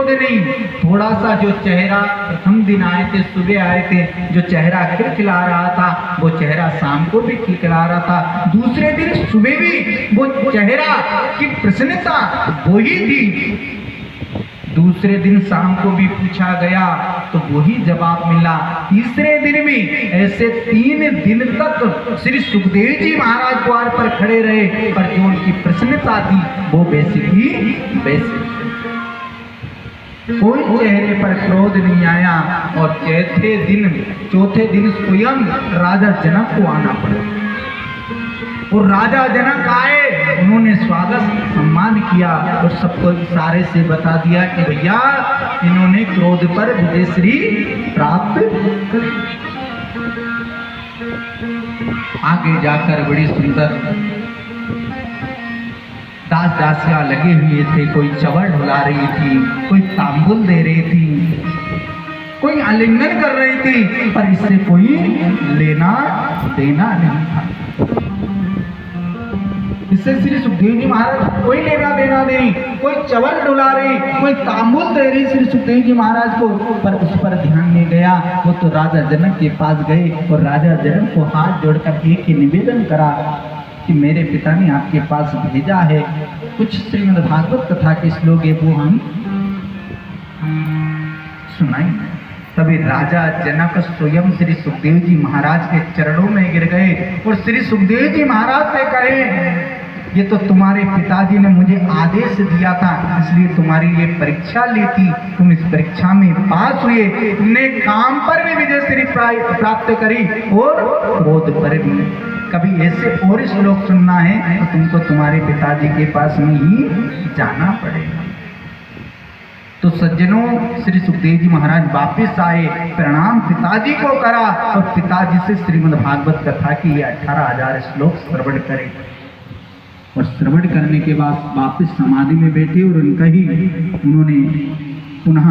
क्रोध नहीं, थोड़ा सा जो चेहरा प्रथम दिन आए थे, सुबह आए थे, जो चेहरा खिलखिला रहा था वो चेहरा शाम को भी खिलखिला रहा था। दूसरे दिन सुबह भी वो चेहरा की प्रसन्नता वही थी। दूसरे दिन शाम को भी पूछा गया तो वही जवाब मिला। तीसरे दिन भी ऐसे 3 दिन तक श्री सुखदेव जी महाराज द्वार पर खड़े रहे, पर जो उनकी प्रसन्नता थी वो वैसी थी वैसी। कोई चेहरे पर क्रोध नहीं आया। और चौथे दिन स्वयं राजा जनक को आना पड़ा। और राजा जनक आए, उन्होंने स्वागत सम्मान किया और सबको इशारे से बता दिया कि भैया इन्होंने क्रोध पर विजयश्री प्राप्त करी। आगे जाकर बड़ी सुंदर दास दासियां लगे हुए थे, कोई चवर ढुला रही थी, कोई तांबुल दे रही थी, कोई आलिंगन कर रही थी, पर इससे कोई लेना देना नहीं था। इससे श्री सुखदेव जी महाराज कोई लेना देना नहीं, कोई चवर डुला रही, कोई तांबुल दे रही श्री सुखदेव जी महाराज को, पर उस पर ध्यान नहीं गया। वो तो राजा जनक के पास गए और राजा जनक को हाथ जोड़कर एक ही निवेदन करा कि मेरे पिता ने आपके पास भेजा है, कुछ श्रीमद् भागवत कथा के श्लोक है वो हम सुनाएं। तभी राजा जनक स्वयं श्री सुखदेव जी महाराज के चरणों में गिर गए और श्री सुखदेव जी महाराज से कहे, ये तो तुम्हारे पिताजी ने मुझे आदेश दिया था, इसलिए तुम्हारी ये परीक्षा ली थी, तुम इस परीक्षा में पास हुए, तुमने काम पर भी विजयश्री प्राप्त करी और क्रोध पर भी। कभी ऐसे और श्लोक सुनना है तो तुमको तुम्हारे पिताजी के पास में ही जाना पड़ेगा। तो सज्जनों, श्री सुखदेव जी महाराज वापिस आए, प्रणाम पिताजी को करा और पिताजी से श्रीमद् भागवत कथा की ये 18,000 श्लोक श्रवण करे। और श्रवण करने के बाद वापिस समाधि में बैठे और उन्होंने पुनः